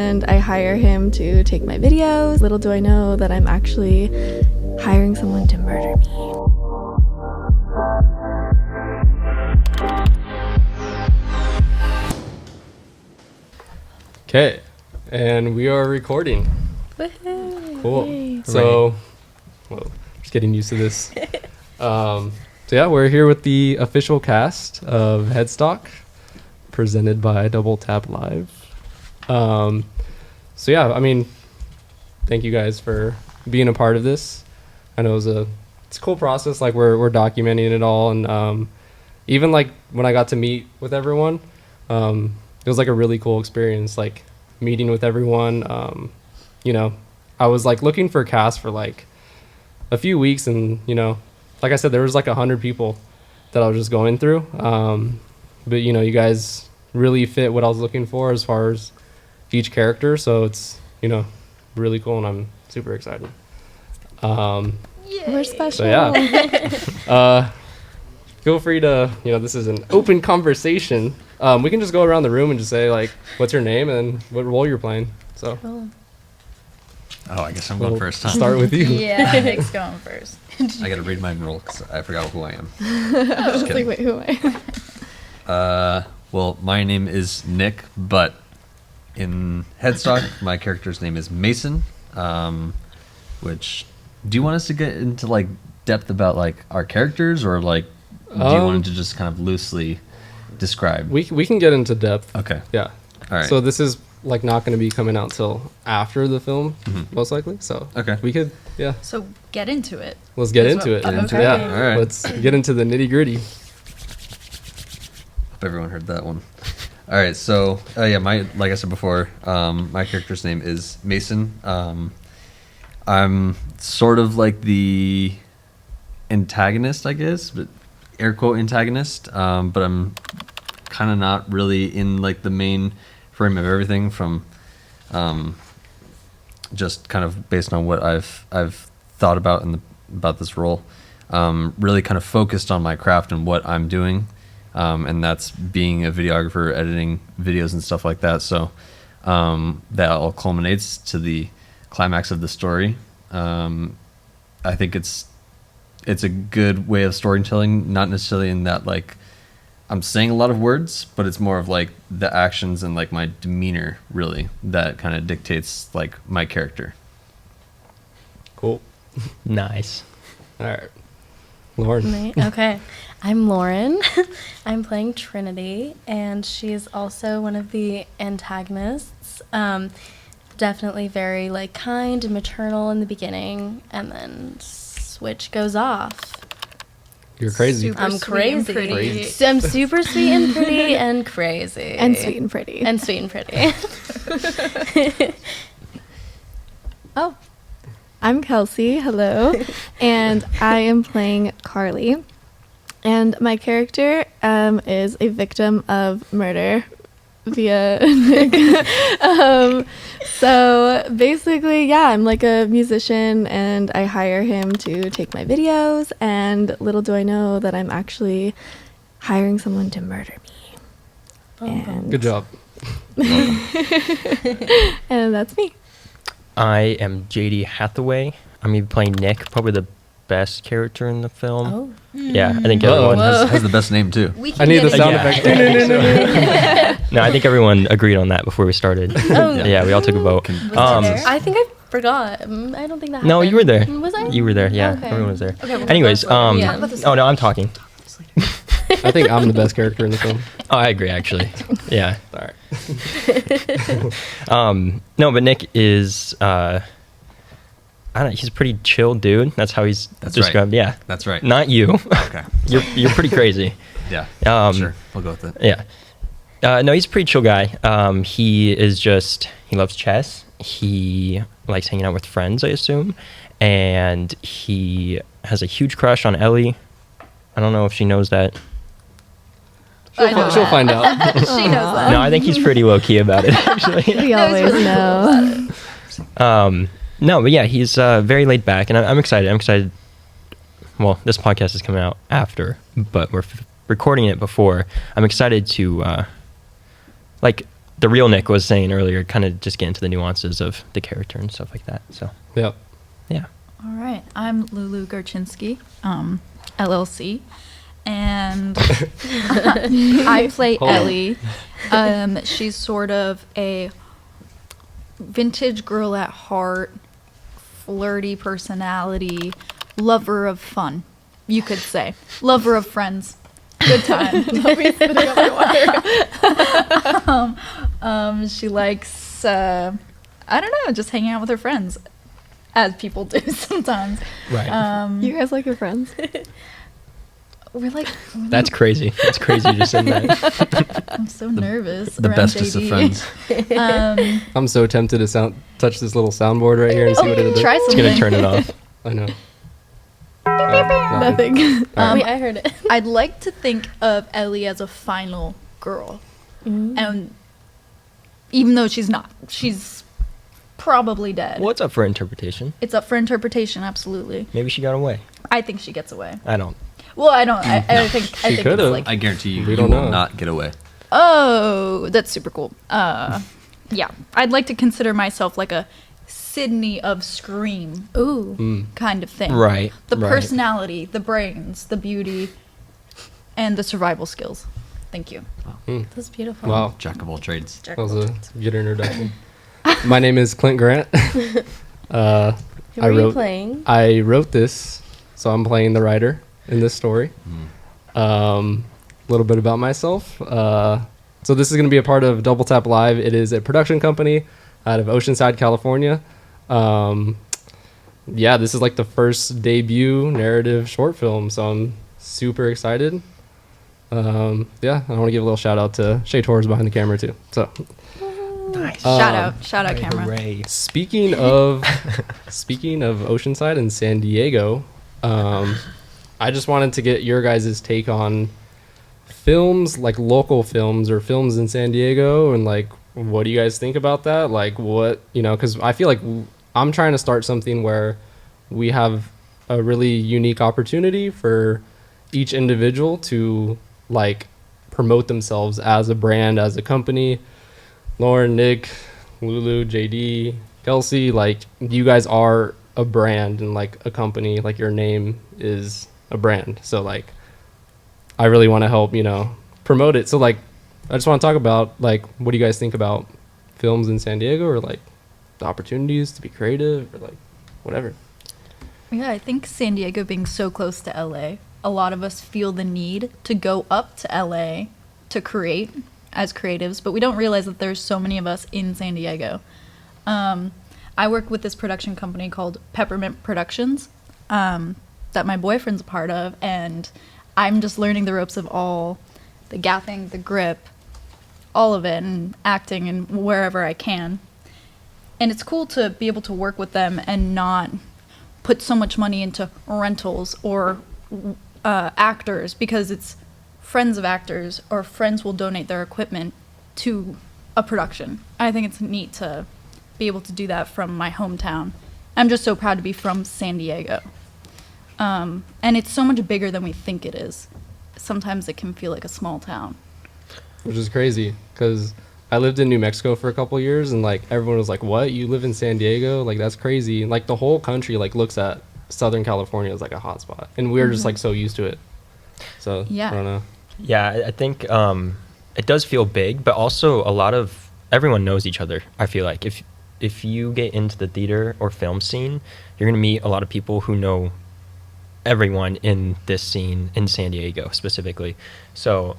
and I hire him to take my videos. Little do I know that I'm actually hiring someone to murder me. Okay, and we are recording. Woohoo! Cool. Yay. So, well, just getting used to this. So yeah, we're here with the official cast of Headstock, presented by Double Tap Live. So yeah, I mean, thank you guys for being a part of this. I know it's a cool process. Like we're documenting it all, and even like when I got to meet with everyone, it was like a really cool experience. Like meeting with everyone. You know, I was like looking for a cast for like a few weeks, and you know, like I said, there was like 100 people that I was just going through. But you know, you guys really fit what I was looking for as far as each character. So it's, you know, really cool, and I'm super excited. We're special. So yeah, feel free to, you know, this is an open conversation. We can just go around the room and just say like, what's your name and what role you're playing. So. Cool. Oh, I guess I'm going first, huh? Start with you. Yeah, Nick's going first. I gotta read my role because I forgot who I am. I was like, wait, who am I? Well, my name is Nick, but in Headstock, my character's name is Mason. Which, do you want us to get into like depth about like our characters, or like do you want to just kind of loosely describe? We can get into depth. Okay. Yeah. All right. So this is like not going to be coming out till after the film, most likely. So Okay. we could, yeah. So get into it. Let's get Is into what- it. okay. Yeah. All right. Let's get into the nitty gritty. Hope everyone heard that one. All right, so yeah, like I said before, my character's name is Mason. I'm sort of like the antagonist, I guess, but air quote antagonist. But I'm kind of not really in like the main frame of everything, from just kind of based on what I've thought about about this role. Really kind of focused on my craft and what I'm doing. And that's being a videographer, editing videos and stuff like that. So that all culminates to the climax of the story. I think it's a good way of storytelling, not necessarily in that like I'm saying a lot of words, but it's more of like the actions and like my demeanor really that kind of dictates like my character. Cool. Nice. All right. Lauren. Me? Okay. I'm Lauren. I'm playing Trinity, and she's also one of the antagonists. Definitely very like kind and maternal in the beginning, and then switch goes off. You're crazy. Super I'm sweet and crazy. pretty. So I'm super sweet and pretty and crazy. And sweet and pretty. And sweet and pretty. Oh, I'm Kelsey. Hello. And I am playing Carly. And my character is a victim of murder via Nick. So basically, yeah, I'm like a musician, and I hire him to take my videos, and little do I know that I'm actually hiring someone to murder me. And Good job. and that's me. I am JD Hathaway. I'm even playing Nick, probably the best character in the film. Oh. Yeah, I think Whoa. everyone Has the best name too. We I need the get sound into effect. No, I think everyone agreed on that before we started. Oh. Yeah, we all took a vote. Was it there? I think I forgot. I don't think that No, happened. you were there. Was I? You were there, yeah. Okay. Everyone was there. Okay, we'll Anyways, talk Yeah. about this oh no, I'm talking. I think I'm the best character in the film. Oh, I agree, actually. Yeah. All right. No, but Nick is, I don't know, he's a pretty chill dude. That's how he's That's described. right. Yeah. That's right. Not you. Okay. You're pretty crazy. Yeah. Sure. We'll go with it. Yeah. No, he's a pretty chill guy. He loves chess. He likes hanging out with friends, I assume. And he has a huge crush on Ellie. I don't know if she knows that. She'll find out. She knows that. No, I think he's pretty low key about it, actually. We always know. No, but yeah, he's very laid back, and I'm excited. I'm excited. Well, this podcast is coming out after, but we're recording it before. I'm excited to the real Nick was saying earlier, kind of just get into the nuances of the character and stuff like that. So Yep. yeah. All right. I'm Lulu Ginsky, LLC, and I play Hold on. Ellie. She's sort of a vintage girl at heart, flirty personality, lover of fun, you could say. Lover of friends. Good time. She likes, I don't know, just hanging out with her friends, as people do sometimes. Right. You guys like your friends? We're like, That's crazy. That's crazy just saying that. I'm so nervous. The around bestest of JD. friends. I'm so tempted to touch this little soundboard right here and see what it does. Try It's something. going to turn it off. I know. Nothing. Wait, I heard it. I'd like to think of Ellie as a final girl. And even though she's not, she's probably dead. What's up for interpretation? It's up for interpretation, absolutely. Maybe she got away. I think she gets away. I don't. Well, I don't. I think. I think could've. it's like. I guarantee you, We you don't will know. not get away. Oh, that's super cool. Yeah, I'd like to consider myself like a Sydney of Scream Ooh. kind of thing. Right. The right. personality, the brains, the beauty, and the survival skills. Thank you. That's beautiful. Wow. Jack of all trades. That was a good introduction. My name is Clint Grant. Who are you playing? I wrote this, so I'm playing the writer in this story. A little bit about myself. So this is going to be a part of Double Tap Live. It is a production company out of Oceanside, California. Yeah, this is like the first debut narrative short film, so I'm super excited. Yeah, I want to give a little shout out to Shay Torres behind the camera too. So Nice. Shout out, Hooray, camera. hooray. speaking of Oceanside and San Diego, I just wanted to get your guys' take on films, like local films or films in San Diego, and like what do you guys think about that? Like what, because I feel like I'm trying to start something where we have a really unique opportunity for each individual to like promote themselves as a brand, as a company. Lauren, Nick, Lulu, JD, Kelsey, like you guys are a brand and like a company, like your name is a brand. So like I really want to help, promote it. So like I just want to talk about like what do you guys think about films in San Diego, or like the opportunities to be creative, or like whatever. Yeah, I think San Diego being so close to LA, a lot of us feel the need to go up to LA to create as creatives, but we don't realize that there's so many of us in San Diego. I work with this production company called Peppermint Productions that my boyfriend's a part of, and I'm just learning the ropes of all the gaffing, the grip, all of it, and acting and wherever I can. And it's cool to be able to work with them and not put so much money into rentals or actors, because it's friends of actors or friends will donate their equipment to a production. I think it's neat to be able to do that from my hometown. I'm just so proud to be from San Diego. And it's so much bigger than we think it is. Sometimes it can feel like a small town. Which is crazy because I lived in New Mexico for a couple of years, and like everyone was like, what, you live in San Diego? Like that's crazy. And like the whole country like looks at Southern California as like a hot spot, and we're just like so used to it. So Yeah. I don't know. Yeah, I think it does feel big, but also everyone knows each other. I feel like if you get into the theater or film scene, you're gonna meet a lot of people who know everyone in this scene in San Diego specifically. So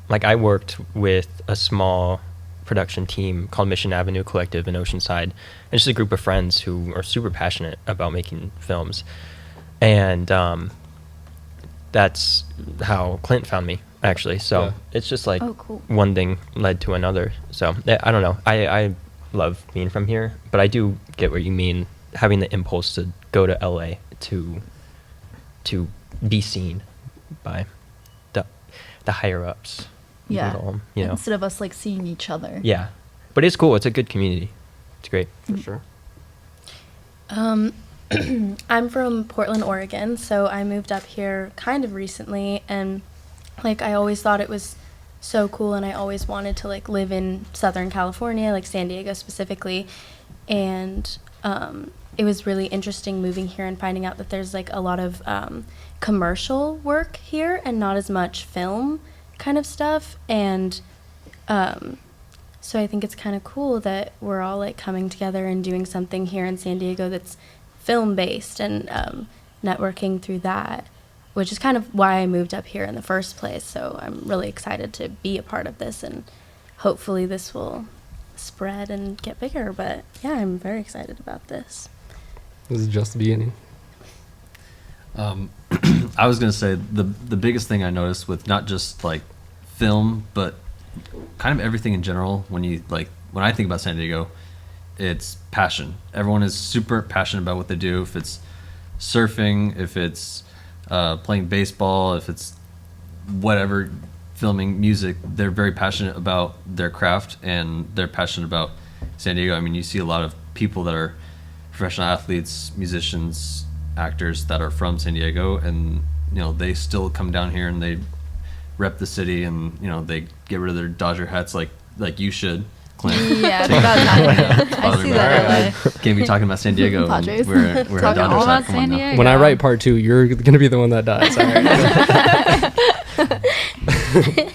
like I worked with a small production team called Mission Avenue Collective in Oceanside, and just a group of friends who are super passionate about making films. And that's how Clint found me, actually. So Yeah. it's just like Oh, cool. one thing led to another. So I don't know. I love being from here, but I do get what you mean, having the impulse to go to LA to be seen by the higher ups. you can Yeah. call 'em, you know. Instead of us like seeing each other. Yeah, but it's cool. It's a good community. It's great. For sure. I'm from Portland, Oregon, so I moved up here kind of recently, and like I always thought it was so cool, and I always wanted to like live in Southern California, like San Diego specifically. And it was really interesting moving here and finding out that there's like a lot of commercial work here and not as much film kind of stuff. And so I think it's kind of cool that we're all like coming together and doing something here in San Diego that's film based, and networking through that, which is kind of why I moved up here in the first place. So I'm really excited to be a part of this, and hopefully this will spread and get bigger. But yeah, I'm very excited about this. This is just the beginning. I was gonna say the biggest thing I noticed with not just like film, but kind of everything in general. When I think about San Diego, it's passion. Everyone is super passionate about what they do. If it's surfing, if it's playing baseball, if it's whatever, filming, music, they're very passionate about their craft, and they're passionate about San Diego. I mean, you see a lot of people that are professional athletes, musicians, actors that are from San Diego, and they still come down here and they rep the city, and they get rid of their Dodger hats like you should, Clint. Yeah, it's about time. I see that. LA. Can't be talking about San Diego. Padres. We're a Talking Dodgers all hat. about Come on San now. Diego. When I write part 2, you're gonna be the one that dies. All right.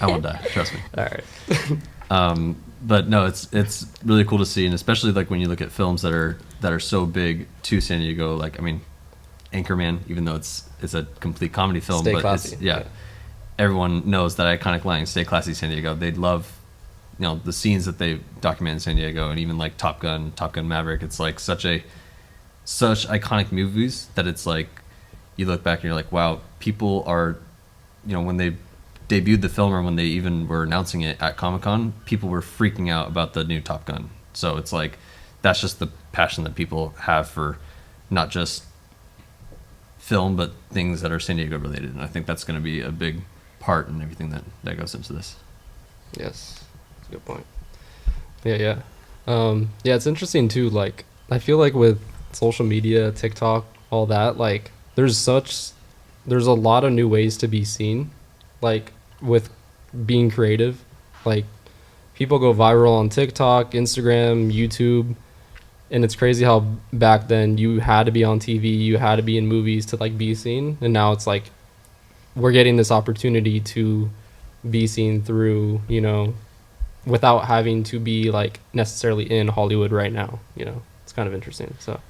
I won't die. Trust me. All right. But no, it's really cool to see, and especially like when you look at films that are so big to San Diego. Like, I mean, Anchorman, even though it's a complete comedy film, Stay but classy. it's, yeah, everyone knows that iconic line, "Stay classy, San Diego." They love the scenes that they document in San Diego, and even like Top Gun Maverick. It's like such iconic movies that it's like you look back and you're like, wow, people are, when they debuted the film or when they even were announcing it at Comic-Con, people were freaking out about the new Top Gun. So it's like that's just the passion that people have for not just film but things that are San Diego related, and I think that's going to be a big part in everything that goes into this. Yes, that's a good point. Yeah. Yeah, it's interesting too. Like, I feel like with social media, TikTok, all that, like there's a lot of new ways to be seen, like with being creative. Like, people go viral on TikTok, Instagram, YouTube, and it's crazy how back then you had to be on TV, you had to be in movies to like be seen, and now it's like we're getting this opportunity to be seen through, without having to be like necessarily in Hollywood right now. It's kind of interesting. So